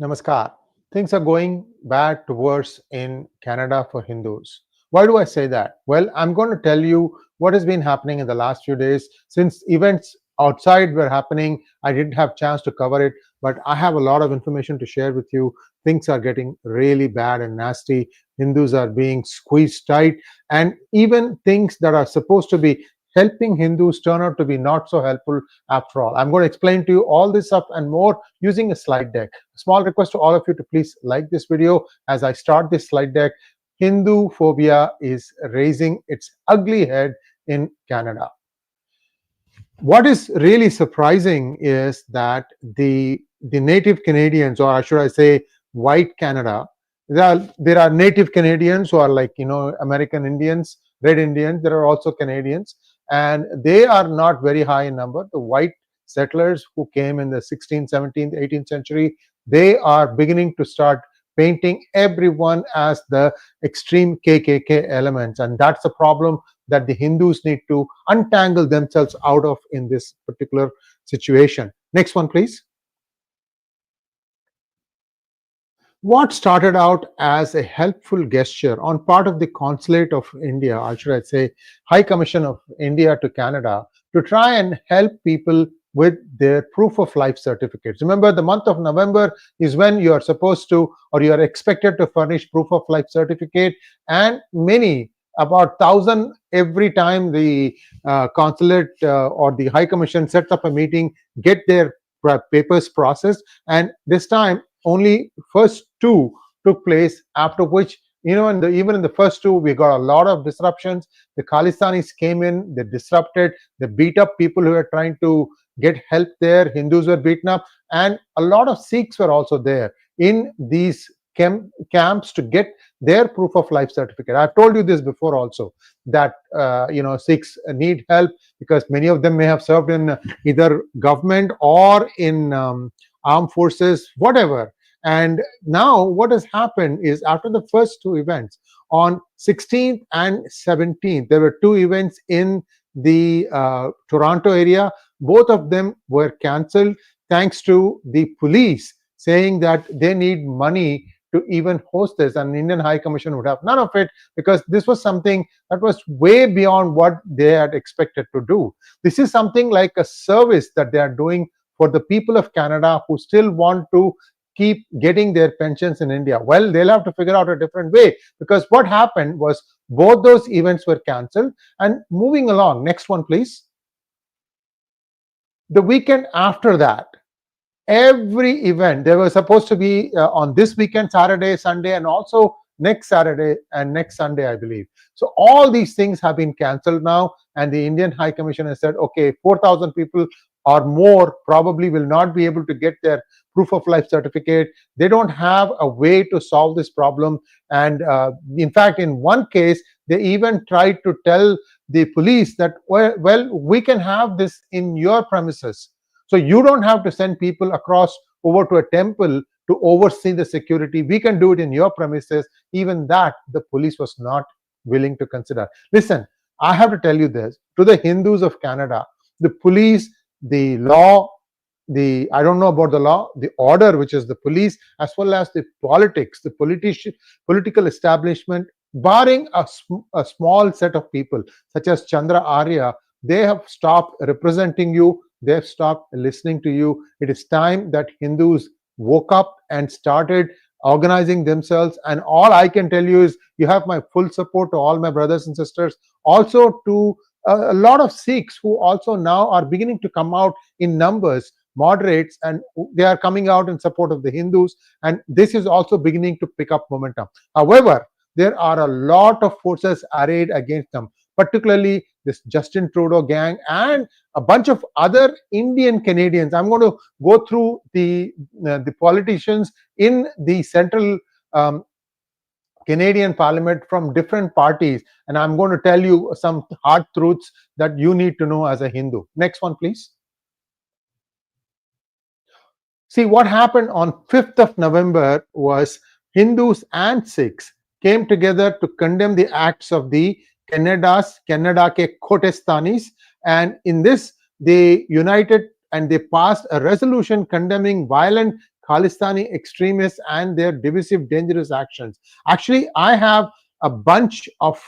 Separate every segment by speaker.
Speaker 1: Namaskar. Things are going bad to worse in Canada for Hindus. Why do I say that? Well, I'm going to tell you what has been happening in the last few days. Since events outside were happening, I didn't have chance to cover it, but I have a lot of information to share with you. Things are getting really bad and nasty. Hindus are being squeezed tight, and even things that are supposed to be helping Hindus turn out to be not so helpful after all. I'm going to explain to you all this stuff and more using a slide deck. A small request to all of you to please like this video as I start this slide deck. Hinduphobia is raising its ugly head in Canada. What is really surprising is that the native Canadians, or should I say white Canada, there are native Canadians who are like, American Indians, red Indians. There are also Canadians, and they are not very high in number. The white settlers who came in the 16th, 17th, 18th century, they are beginning to start painting everyone as the extreme KKK elements, and that's a problem that the Hindus need to untangle themselves out of in this particular situation. Next one, please. What started out as a helpful gesture on part of the Consulate of India, or should I say High Commission of India to Canada, to try and help people with their proof of life certificates. Remember, the month of November is when you are supposed to, or you are expected to furnish proof of life certificate, and many, about 1,000 every time the consulate or the High Commission sets up a meeting, get their papers processed, and this time only first two took place, after which, even in the first two, we got a lot of disruptions. The Khalistanis came in, they disrupted, they beat up people who were trying to get help there. Hindus were beaten up, and a lot of Sikhs were also there in these camps to get their proof of life certificate. I've told you this before also, that Sikhs need help because many of them may have served in either government or in armed forces, whatever. And now what has happened is, after the first two events on 16th and 17th, there were two events in the Toronto area. Both of them were cancelled thanks to the police saying that they need money to even host this, and Indian High Commission would have none of it because this was something that was way beyond what they had expected to do. This is something like a service that they are doing for the people of Canada who still want to keep getting their pensions in India. Well, they'll have to figure out a different way, because what happened was both those events were cancelled. And moving along, next one, please. The weekend after that, every event, they were supposed to be on this weekend, Saturday, Sunday, and also next Saturday and next Sunday, I believe. So all these things have been cancelled now, and the Indian High Commission has said, okay, 4,000 people or more probably will not be able to get their proof of life certificate. They don't have a way to solve this problem. And in fact, in one case, they even tried to tell the police that, well, we can have this in your premises. So you don't have to send people across over to a temple to oversee the security. We can do it in your premises. Even that, the police was not willing to consider. Listen, I have to tell you this. To the Hindus of Canada, the police, the law, I don't know about the law, the order, which is the police, as well as the politics, the political establishment, barring a small set of people such as Chandra Arya, they have stopped representing you. They've stopped listening to you. It is time that Hindus woke up and started organizing themselves. And all I can tell you is, you have my full support to all my brothers and sisters. Also to a lot of Sikhs who also now are beginning to come out in numbers, moderates, and they are coming out in support of the Hindus. And this is also beginning to pick up momentum. However, there are a lot of forces arrayed against them, particularly this Justin Trudeau gang and a bunch of other Indian Canadians. I'm going to go through the politicians in the central Canadian Parliament from different parties, and I'm going to tell you some hard truths that you need to know as a Hindu. Next one, please. See, what happened on 5th of November was Hindus and Sikhs came together to condemn the acts of the 𝗤𝙗𝙗𝘗𝙗 Khotestanis, and in this they united and they passed a resolution condemning violent Khalistani extremists and their divisive, dangerous actions. Actually, I have a bunch of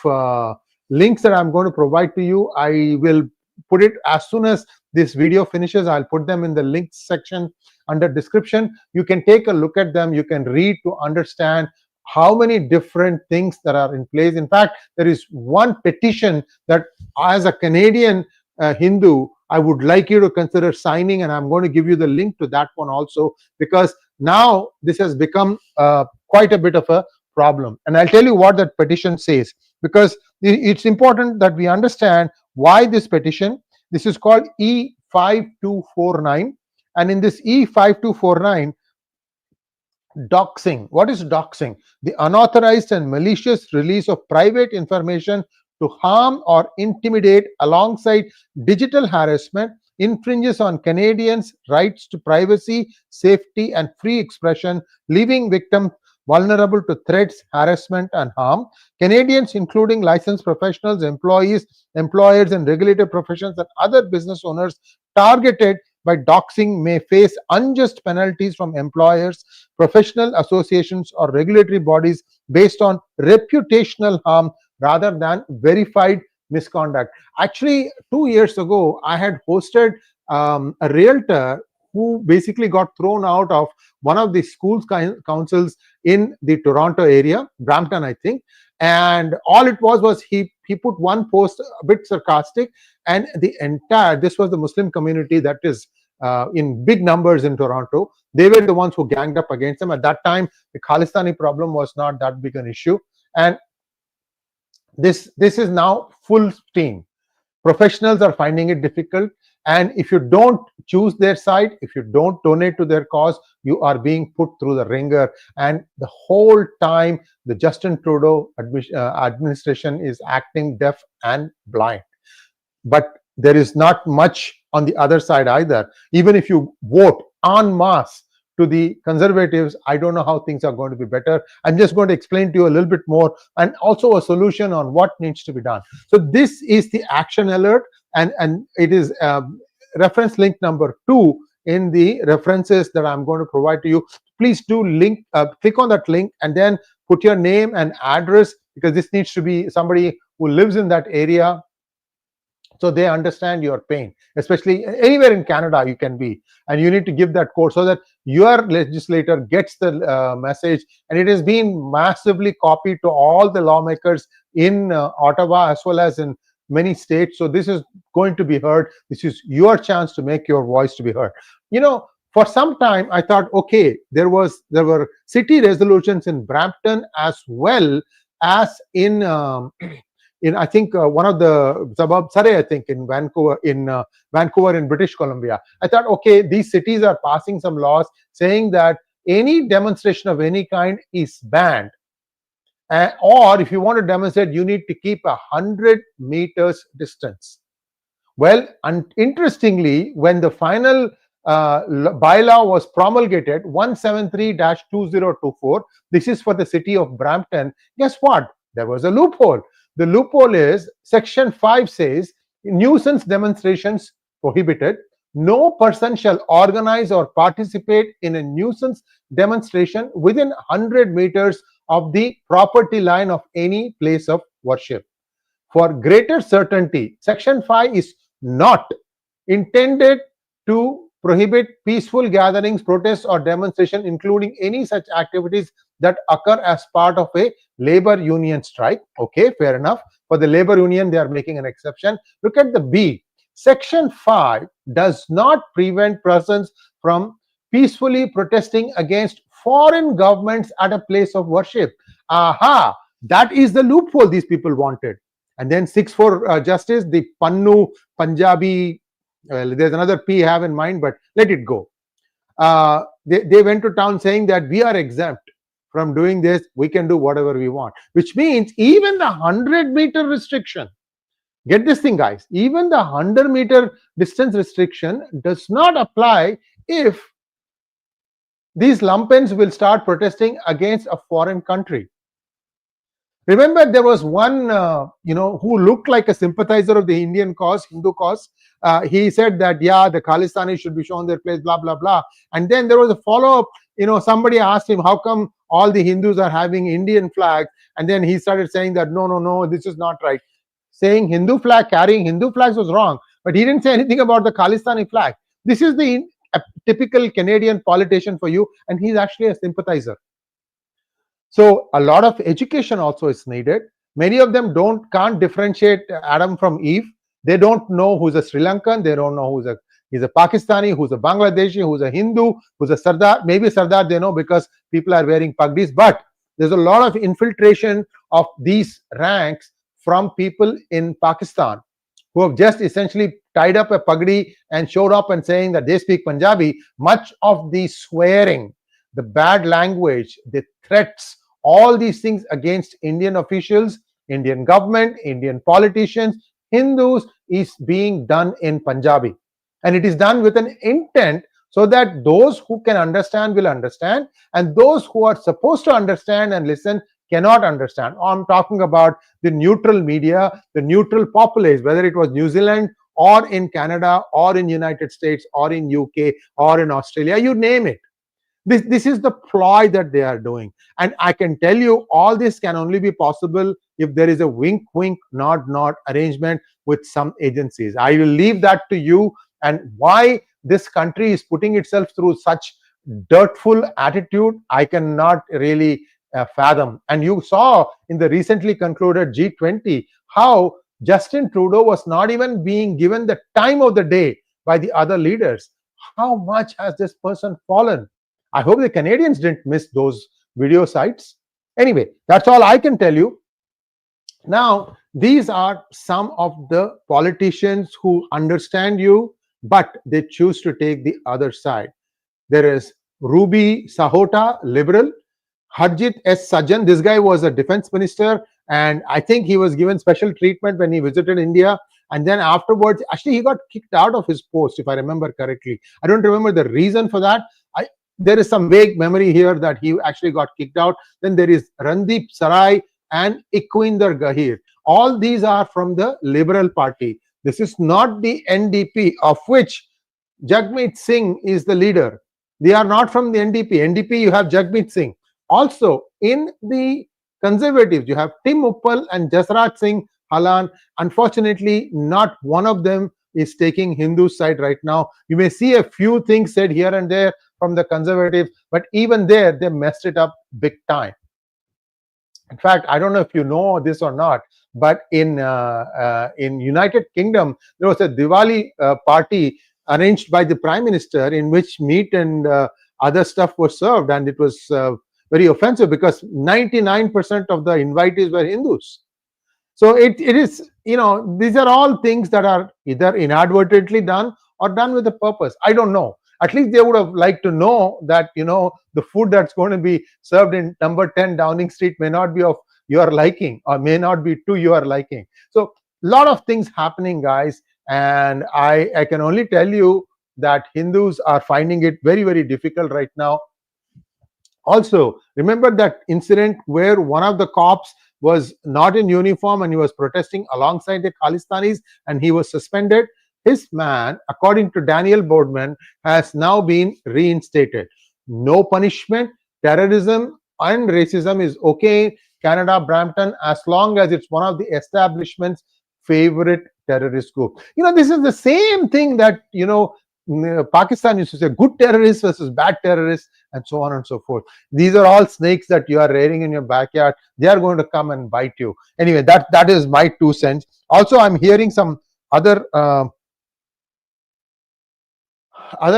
Speaker 1: links that I'm going to provide to you. I will put it as soon as this video finishes. I'll put them in the links section under description. You can take a look at them. You can read to understand how many different things that are in place. In fact, there is one petition that, as a Canadian Hindu, I would like you to consider signing, and I'm going to give you the link to that one also, because now this has become quite a bit of a problem. And I'll tell you what that petition says, because it's important that we understand why this petition. This is called 𝗤𝗚𝙬𝙬 and in this 𝗤𝗚𝙬𝙬, doxing. What is doxing? The unauthorized and malicious release of private information to harm or intimidate, alongside digital harassment, infringes on Canadians' rights to privacy, safety, and free expression, leaving victims vulnerable to threats, harassment, and harm. Canadians, including licensed professionals, employees, employers, and regulated professions, and other business owners targeted by doxing may face unjust penalties from employers, professional associations, or regulatory bodies based on reputational harm rather than verified misconduct. Actually, 2 years ago, I had hosted a realtor who basically got thrown out of one of the schools councils in the Toronto area, Brampton, I think. And all it was he put one post, a bit sarcastic, and this was the Muslim community that is in big numbers in Toronto. They were the ones who ganged up against him. At that time, the Khalistani problem was not that big an issue. And this is now full steam. Professionals are finding it difficult, and if you don't choose their side, if you don't donate to their cause, you are being put through the ringer. And the whole time, the Justin Trudeau administration is acting deaf and blind. But there is not much on the other side either. Even if you vote en masse to the Conservatives, I don't know how things are going to be better. I'm just going to explain to you a little bit more, and also a solution on what needs to be done. So this is the action alert, and it is reference link number 2 in the references that I'm going to provide to you. Please do click on that link and then put your name and address, because this needs to be somebody who lives in that area, so they understand your pain. Especially anywhere in Canada you can be, and you need to give that code so that your legislator gets the message. And it has been massively copied to all the lawmakers in Ottawa as well as in many states. So this is going to be heard. This is your chance to make your voice to be heard. You know, for some time I thought, okay, there were city resolutions in Brampton as well as in I think one of the suburbs, Surrey, I think in Vancouver in British Columbia. I thought, okay, these cities are passing some laws saying that any demonstration of any kind is banned, or if you want to demonstrate, you need to keep 100 meters distance. Well, and interestingly, when the final bylaw was promulgated, 173-2024, this is for the city of Brampton, guess what? There was a loophole. The loophole is Section 5 says, nuisance demonstrations prohibited. No person shall organize or participate in a nuisance demonstration within 100 meters of the property line of any place of worship. For greater certainty, Section 5 is not intended to prohibit peaceful gatherings, protests, or demonstration, including any such activities that occur as part of a labor union strike. Okay, fair enough. For the labor union, they are making an exception. Look at the B. Section 5 does not prevent persons from peacefully protesting against foreign governments at a place of worship. Aha! That is the loophole these people wanted. And then 6 for justice, the Pannu Punjabi, well, there's another P I have in mind, but let it go. They went to town saying that we are exempt from doing this, we can do whatever we want, which means even the 100-meter restriction, get this thing, guys, even the 100-meter distance restriction does not apply if these lumpens will start protesting against a foreign country. Remember, there was one, who looked like a sympathizer of the Indian cause, Hindu cause. He said that, yeah, the Khalistanis should be shown their place, blah, blah, blah. And then there was a follow-up somebody asked him, how come all the Hindus are having Indian flags? And then he started saying that, no, this is not right. Saying carrying Hindu flags was wrong, but he didn't say anything about the Khalistani flag. This is a typical Canadian politician for you, and he's actually a sympathizer. So a lot of education also is needed. Many of them can't differentiate Adam from Eve. They don't know who's a Sri Lankan. They don't know he's a Pakistani, who's a Bangladeshi, who's a Hindu, who's a Sardar. Maybe Sardar they know because people are wearing pagdis. But there's a lot of infiltration of these ranks from people in Pakistan who have just essentially tied up a pagdi and showed up and saying that they speak Punjabi. Much of the swearing, the bad language, the threats, all these things against Indian officials, Indian government, Indian politicians, Hindus is being done in Punjabi. And it is done with an intent so that those who can understand will understand, and those who are supposed to understand and listen cannot understand. I'm talking about the neutral media, the neutral populace, whether it was New Zealand or in Canada or in United States or in UK or in Australia, you name it. This is the ploy that they are doing. And I can tell you all this can only be possible if there is a wink, wink, nod, nod arrangement with some agencies. I will leave that to you. And why this country is putting itself through such dirtful attitude, I cannot really fathom. And you saw in the recently concluded G20 how Justin Trudeau was not even being given the time of the day by the other leaders. How much has this person fallen? I hope the Canadians didn't miss those video sites. Anyway, that's all I can tell you. Now, these are some of the politicians who understand you, but they choose to take the other side. There is Ruby Sahota, liberal. 𝗤𝙧𝙤𝙪 𝗔𝙤𝙤. This guy was a defense minister, and I think he was given special treatment when he visited India. And then afterwards, actually, he got kicked out of his post, if I remember correctly. I don't remember the reason for that. There is some vague memory here that he actually got kicked out. Then there is Randeep Sarai and 𝗒𝙗𝙗𝙁 𝗏𝑔𝐻𝑖r. All these are from the Liberal Party. This is not the NDP, of which Jagmeet Singh is the leader. They are not from the NDP. NDP, you have Jagmeet Singh. Also, in the Conservatives, you have Tim Uppal and Jasraj Singh Halan. Unfortunately, not one of them is taking Hindu side right now. You may see a few things said here and there from the Conservatives, but even there, they messed it up big time. In fact, I don't know if you know this or not, but in United Kingdom, there was a Diwali party arranged by the Prime Minister in which meat and other stuff was served, and it was very offensive because 99% of the invitees were Hindus. So it is, these are all things that are either inadvertently done or done with a purpose. I don't know. At least they would have liked to know that, the food that's going to be served in number 10 Downing Street may not be of your liking or may not be to your liking. So a lot of things happening, guys. And I can only tell you that Hindus are finding it very, very difficult right now. Also, remember that incident where one of the cops was not in uniform and he was protesting alongside the Khalistanis and he was suspended? His man, according to Daniel Boardman, has now been reinstated. No punishment. Terrorism and racism is okay in Canada, Brampton, as long as it's one of the establishment's favorite terrorist group. This is the same thing that, Pakistan used to say, good terrorists versus bad terrorists, and so on and so forth. These are all snakes that you are rearing in your backyard. They are going to come and bite you. Anyway, that is my 2 cents. Also, I'm hearing some other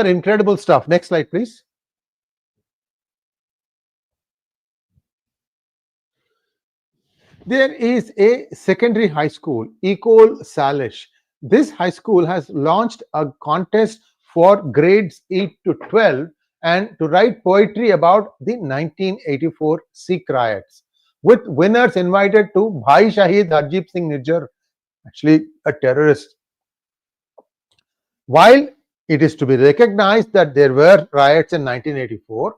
Speaker 1: incredible stuff. Next slide, please. There is a secondary high school, Ecole Salish. This high school has launched a contest for grades 8 to 12 and to write poetry about the 1984 Sikh riots, with winners invited to 𝗤𝙗𝙗𝘅 𝙤𝙧𝙤𝙀, actually a terrorist. While it is to be recognized that there were riots in 1984,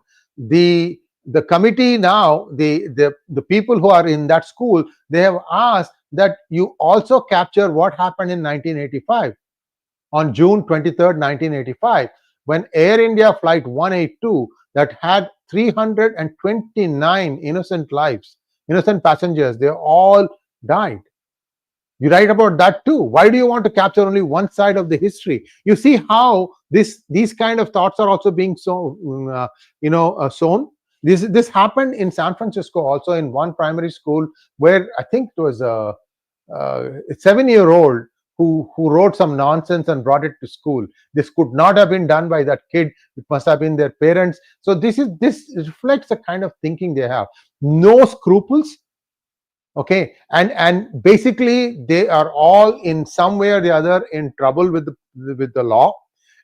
Speaker 1: the committee now, the people who are in that school, they have asked that you also capture what happened in 1985. On June 23rd, 1985, when Air India Flight 182 that had 329 innocent lives, innocent passengers. They all died. You write about that too. Why do you want to capture only one side of the history? You see how these kind of thoughts are also being sown. This happened in San Francisco also, in one primary school, where I think it was a 7-year-old who wrote some nonsense and brought it to school. This could not have been done by that kid. It must have been their parents. So this reflects the kind of thinking they have. No scruples. Okay, and basically they are all in some way or the other in trouble with the law,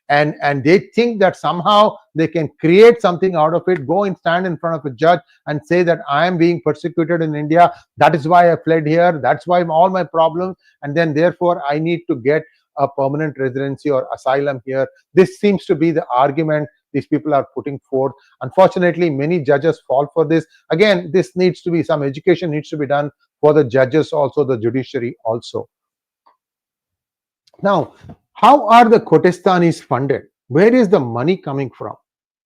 Speaker 1: and they think that somehow they can create something out of it, go and stand in front of a judge and say that I am being persecuted in India, that is why I fled here, that's why all my problems, and then therefore I need to get a permanent residency or asylum here. This seems to be the argument these people are putting forth. Unfortunately, many judges fall for this. Again, this needs to be, some education needs to be done for the judges also, the judiciary also. Now, how are the Khotestanis funded? Where is the money coming from?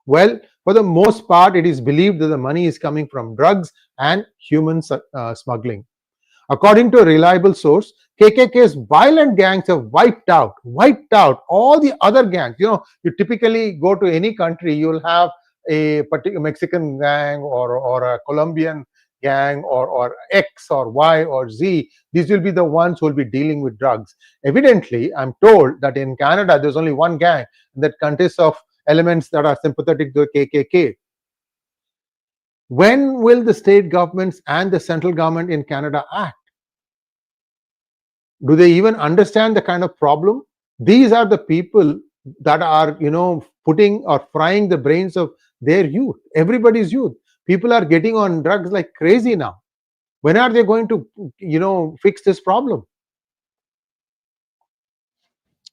Speaker 1: Well, for the most part, it is believed that the money is coming from drugs and human smuggling. According to a reliable source, KKK's violent gangs have wiped out all the other gangs. You typically go to any country, you'll have a particular Mexican gang or a Colombian gang or X or Y or Z. These will be the ones who will be dealing with drugs. Evidently, I'm told that in Canada, there's only one gang that consists of elements that are sympathetic to the KKK. When will the state governments and the central government in Canada act? Do they even understand the kind of problem? These are the people that are, putting or frying the brains of their youth, everybody's youth. People are getting on drugs like crazy now. When are they going to, fix this problem?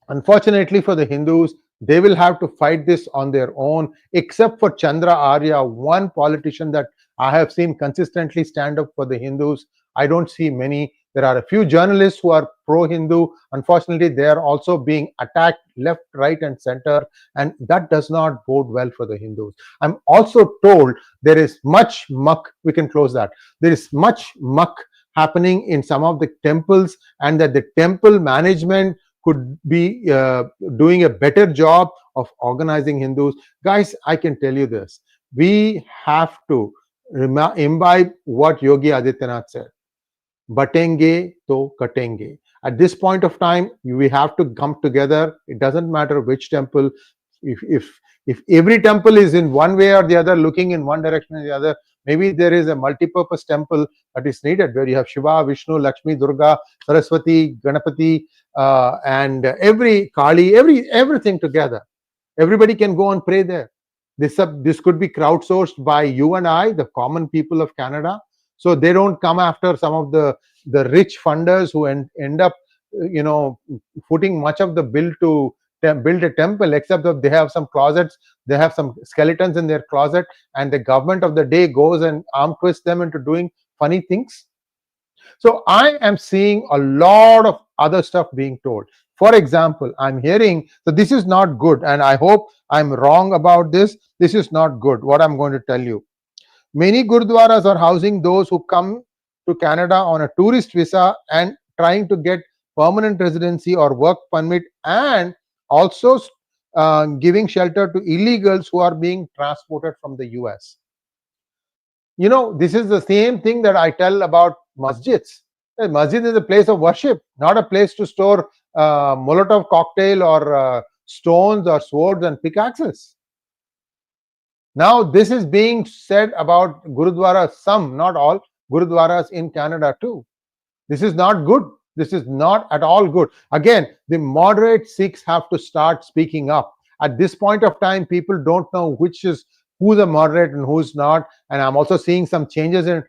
Speaker 1: Unfortunately for the Hindus, they will have to fight this on their own, except for Chandra Arya, one politician that I have seen consistently stand up for the Hindus. I don't see many. There are a few journalists who are pro-Hindu. Unfortunately, they are also being attacked left, right, and center, and that does not bode well for the Hindus. I'm also told there is much muck. We can close that. There is much muck happening in some of the temples, and that the temple management could be doing a better job of organizing Hindus. Guys, I can tell you this. We have to imbibe what Yogi Adityanath said. Batenge to katenge. At this point of time, we have to come together. It doesn't matter which temple. If every temple is in one way or the other, looking in one direction or the other, maybe there is a multi-purpose temple that is needed, where you have Shiva, Vishnu, Lakshmi, Durga, Saraswati, Ganapati, and every Kali, everything together. Everybody can go and pray there. This could be crowdsourced by you and I, the common people of Canada. So they don't come after some of the rich funders who end up, footing much of the bill to build a temple, except that they have some closets, they have some skeletons in their closet, and the government of the day goes and arm twists them into doing funny things. So I am seeing a lot of other stuff being told. For example, I'm hearing, so this is not good, and I hope I'm wrong about this. This is not good, what I'm going to tell you. Many gurudwaras are housing those who come to Canada on a tourist visa and trying to get permanent residency or work permit, and also giving shelter to illegals who are being transported from the US. This is the same thing that I tell about masjids. A masjid is a place of worship, not a place to store Molotov cocktail or stones or swords and pickaxes. Now, this is being said about Gurudwaras, some, not all, Gurudwaras in Canada too. This is not good. This is not at all good. Again, the moderate Sikhs have to start speaking up. At this point of time, people don't know who's a moderate and who's not. And I'm also seeing some changes in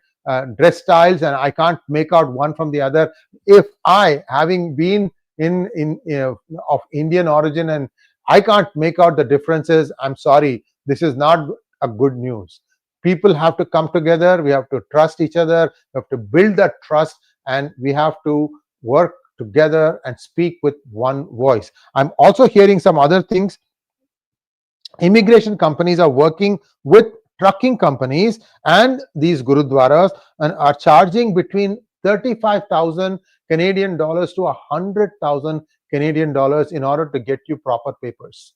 Speaker 1: dress styles, and I can't make out one from the other. If I, having been of Indian origin, and I can't make out the differences, I'm sorry. This is not a good news. People have to come together. We have to trust each other. We have to build that trust, and we have to work together and speak with one voice. I'm also hearing some other things. Immigration companies are working with trucking companies and these gurudwaras and are charging between 35,000 Canadian dollars to 100,000 Canadian dollars in order to get you proper papers.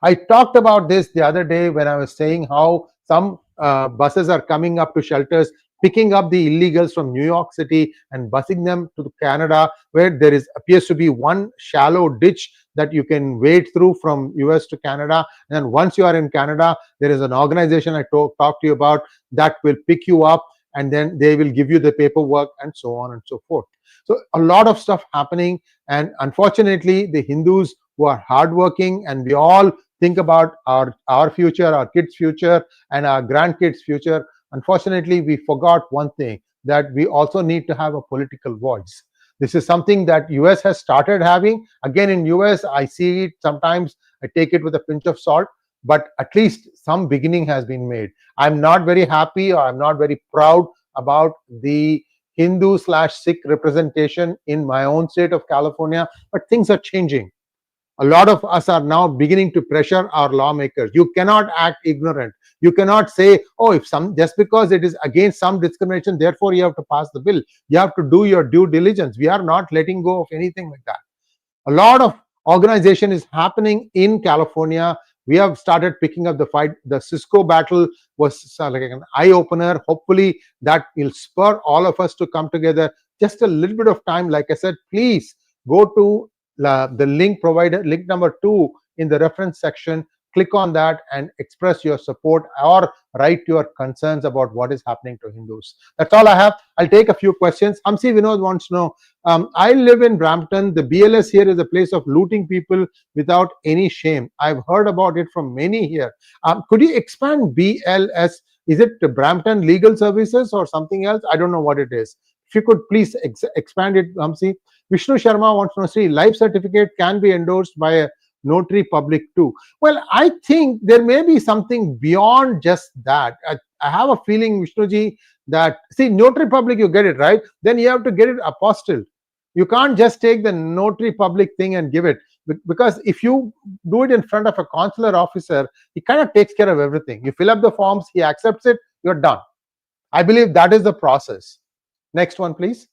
Speaker 1: I talked about this the other day when I was saying how some buses are coming up to shelters, picking up the illegals from New York City and busing them to Canada, where there appears to be one shallow ditch that you can wade through from US to Canada. And then once you are in Canada, there is an organization I talked to you about that will pick you up, and then they will give you the paperwork and so on and so forth. So a lot of stuff happening, and unfortunately, the Hindus who are hardworking, and we all think about our future, our kids' future, and our grandkids' future. Unfortunately, we forgot one thing, that we also need to have a political voice. This is something that US has started having. Again, in US, I see it sometimes, I take it with a pinch of salt, but at least some beginning has been made. I'm not very happy, or I'm not very proud about the Hindu/Sikh representation in my own state of California, but things are changing. A lot of us are now beginning to pressure our lawmakers. You cannot act ignorant. You cannot say, oh, if some, just because it is against some discrimination, therefore you have to pass the bill. You have to do your due diligence. We are not letting go of anything like that. A lot of organization is happening in California. We have started picking up the fight. The Cisco battle was like an eye-opener. Hopefully that will spur all of us to come together. Just a little bit of time. Like I said, please go to the link provided, link number 2 in the reference section. Click on that and express your support or write your concerns about what is happening to Hindus. That's all I have. I'll take a few questions. 𝗤𝚑 Vinod wants to know, I live in Brampton. The BLS here is a place of looting people without any shame. I've heard about it from many here. Could you expand BLS? Is it Brampton Legal Services or something else? I don't know what it is. If you could please expand it, 𝗤𝚑. Vishnu Sharma wants to know, see, life certificate can be endorsed by a notary public too. Well, I think there may be something beyond just that. I have a feeling, Vishnuji, that, see, notary public, you get it, right? Then you have to get it apostilled. You can't just take the notary public thing and give it, because if you do it in front of a consular officer, he kind of takes care of everything. You fill up the forms, he accepts it, you're done. I believe that is the process. Next one, please.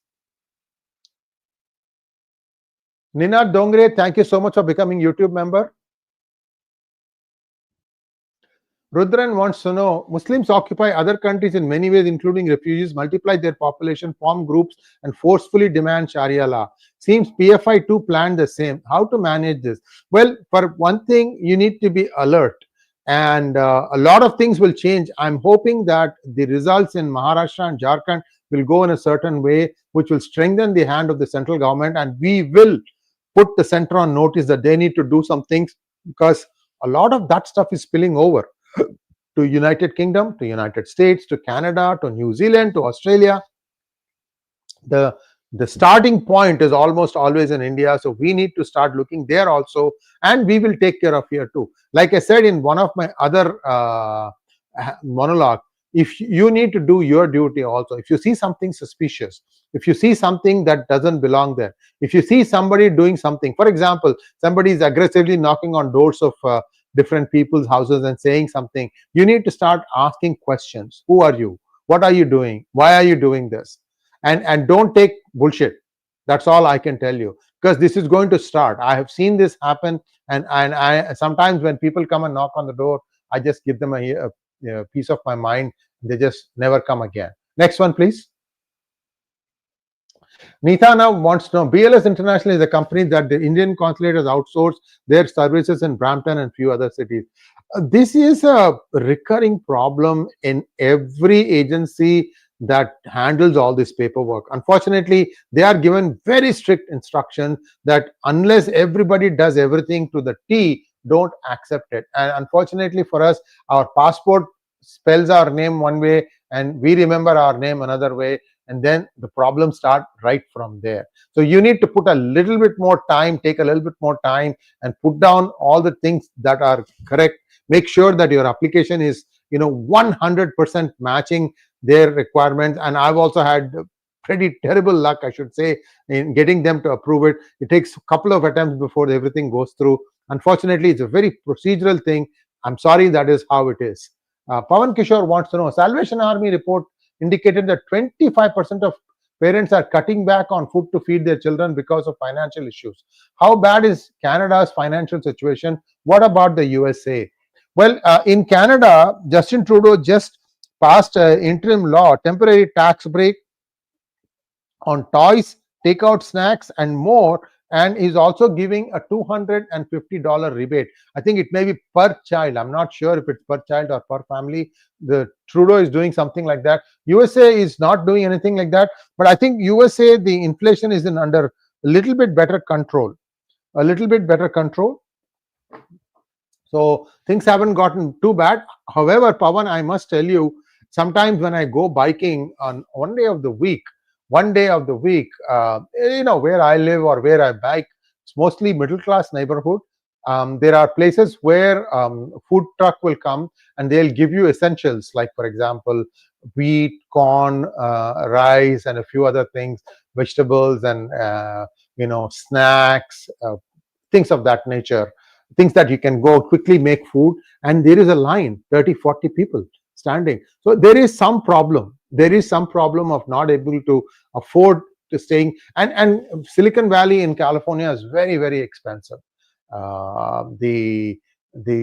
Speaker 1: Ninad Dongre, thank you so much for becoming YouTube member. Rudran wants to know, Muslims occupy other countries in many ways, including refugees, multiply their population, form groups, and forcefully demand Sharia law. Seems PFI too planned the same. How to manage this? Well, for one thing, you need to be alert. And a lot of things will change. I'm hoping that the results in Maharashtra and Jharkhand will go in a certain way, which will strengthen the hand of the central government, and we will put the center on notice that they need to do some things, because a lot of that stuff is spilling over to United Kingdom, to United States, to Canada, to New Zealand, to Australia. The starting point is almost always in India, so we need to start looking there also, and we will take care of here too. Like I said in one of my other monologue, if you need to do your duty also, if you see something suspicious, if you see something that doesn't belong there, if you see somebody doing something, for example, somebody is aggressively knocking on doors of different people's houses and saying something, you need to start asking questions. Who are you? What are you doing? Why are you doing this? And don't take bullshit. That's all I can tell you, because this is going to start. I have seen this happen, and I sometimes when people come and knock on the door, I just give them a piece of my mind. They just never come again. Next one, please. Neeta now wants to know, BLS International is a company that the Indian consulate has outsourced their services in Brampton and few other cities. This is a recurring problem in every agency that handles all this paperwork. Unfortunately, they are given very strict instructions that unless everybody does everything to the T, don't accept it. And unfortunately for us, our passport spells our name one way and we remember our name another way, and then the problems start right from there. So you need to put a little bit more time, take a little bit more time, and put down all the things that are correct. Make sure that your application is 100% matching their requirements. And I've also had pretty terrible luck, I should say, in getting them to approve it. It takes a couple of attempts before everything goes through. Unfortunately, it's a very procedural thing. I'm sorry, that is how it is. Pawan Kishore wants to know, Salvation Army report indicated that 25% of parents are cutting back on food to feed their children because of financial issues. How bad is Canada's financial situation? What about the USA? Well, in Canada, Justin Trudeau just passed an interim law, temporary tax break on toys, takeout snacks, and more, and is also giving a $250 rebate. I think it may be per child. I'm not sure if it's per child or per family. The Trudeau is doing something like that. USA is not doing anything like that, but I think USA, the inflation is under a little bit better control. A little bit better control. So things haven't gotten too bad. However, Pawan, I must tell you, sometimes when I go biking on one day of the week, where I live or where I bike, it's mostly middle class neighborhood. There are places where food truck will come and they'll give you essentials, like for example, wheat, corn, rice, and a few other things, vegetables, and snacks, things of that nature, things that you can go quickly make food, and there is a line, 30-40 people standing. So there is some problem. There is some problem of not able to afford to staying, and Silicon Valley in California is very, very expensive. The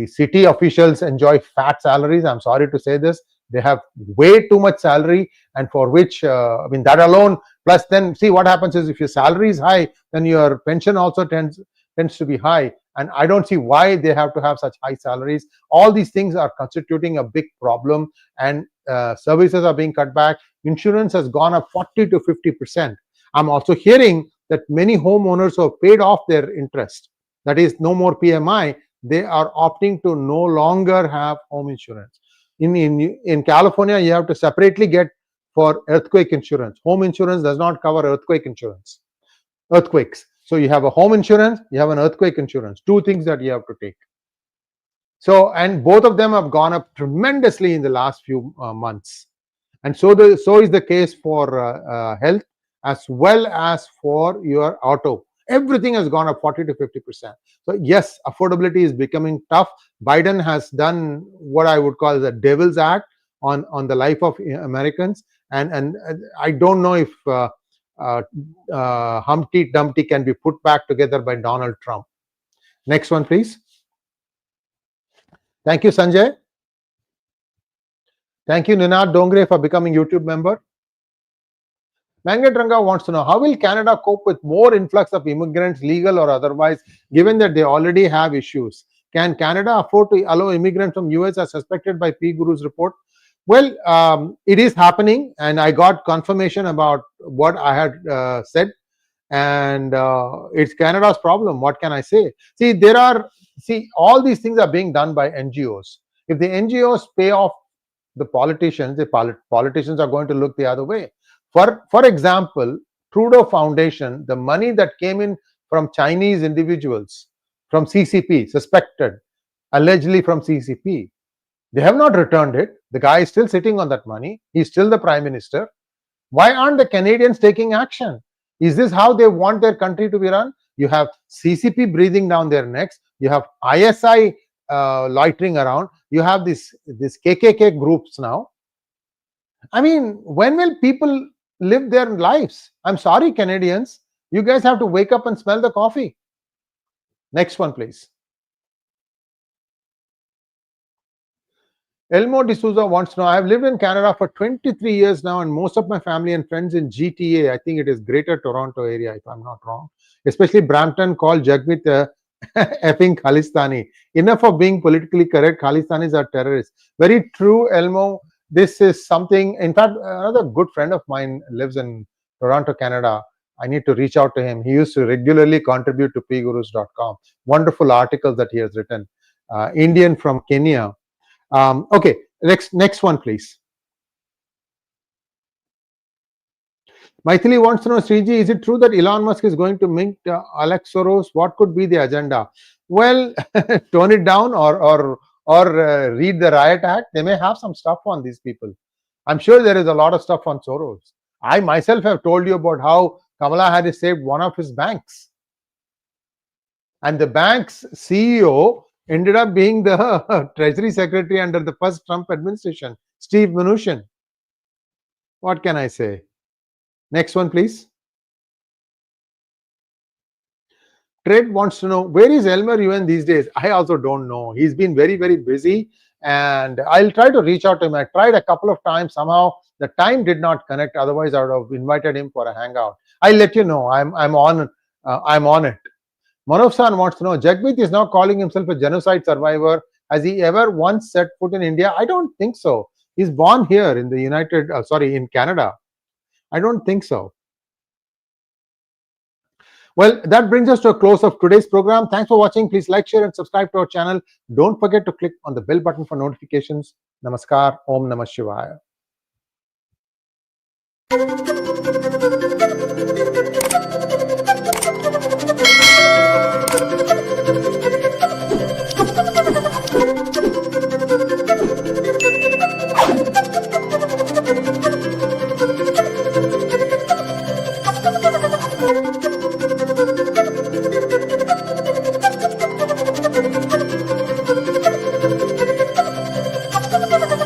Speaker 1: city officials enjoy fat salaries. I'm sorry to say this. They have way too much salary, and for which, that alone, plus then see what happens is, if your salary is high, then your pension also tends to be high, and I don't see why they have to have such high salaries. All these things are constituting a big problem, and services are being cut back. Insurance has gone up 40 to 50%. I'm also hearing that many homeowners who have paid off their interest, that is no more PMI, they are opting to no longer have home insurance. In California, you have to separately get for earthquake insurance. Home insurance does not cover earthquakes. So you have a home insurance, you have an earthquake insurance, two things that you have to take. So, and both of them have gone up tremendously in the last few months. And so is the case for health as well as for your auto. Everything has gone up 40 to 50%. So yes, affordability is becoming tough. Biden has done what I would call the devil's act on the life of Americans. And I don't know if Humpty Dumpty can be put back together by Donald Trump. Next one, please. Thank you, Sanjay. Thank you, Ninad Dongre, for becoming YouTube member. Mangat Ranga wants to know, how will Canada cope with more influx of immigrants, legal or otherwise, given that they already have issues? Can Canada afford to allow immigrants from US as suspected by PGurus report? Well, it is happening, and I got confirmation about what I had said, and it's Canada's problem. What can I say? See, all these things are being done by NGOs. If the NGOs pay off the politicians are going to look the other way. For example, Trudeau Foundation, the money that came in from Chinese individuals, from CCP, suspected, allegedly from CCP, they have not returned it. The guy is still sitting on that money. He's still the Prime Minister. Why aren't the Canadians taking action? Is this how they want their country to be run? You have CCP breathing down their necks. You have ISI loitering around. You have this KKK groups now. I mean, when will people live their lives? I'm sorry, Canadians. You guys have to wake up and smell the coffee. Next one, please. Elmer D'Souza wants to know, I have lived in Canada for 23 years now, and most of my family and friends in GTA, I think it is Greater Toronto area, if I'm not wrong, especially Brampton, call 𝙤𝙬𝙤𝙬 effing Khalistanis. Enough of being politically correct. Khalistanis are terrorists. Very true, Elmo. This is something, in fact, another good friend of mine lives in Toronto, Canada. I need to reach out to him. He used to regularly contribute to PGurus.com. Wonderful articles that he has written. Indian from Kenya. Okay, next one, please. Maithili wants to know, Sree, is it true that Elon Musk is going to mint Alex Soros? What could be the agenda? Well, tone it down or read the Riot Act. They may have some stuff on these people. I'm sure there is a lot of stuff on Soros. I myself have told you about how Kamala Harris saved one of his banks. And the bank's CEO ended up being the Treasury Secretary under the first Trump administration, Steve Mnuchin. What can I say? Next one, please. Trade wants to know, where is Elmer Yeun these days? I also don't know. He's been very, very busy, and I'll try to reach out to him. I tried a couple of times. Somehow the time did not connect. Otherwise, I would have invited him for a hangout. I'll let you know. I'm on it. Manav-san wants to know, Jagmeet is now calling himself a genocide survivor. Has he ever once set foot in India? I don't think so. He's born here in the in Canada. I don't think so. Well, that brings us to a close of today's program. Thanks for watching. Please like, share, and subscribe to our channel. Don't forget to click on the bell button for notifications. Namaskar. Om Namah Shivaya.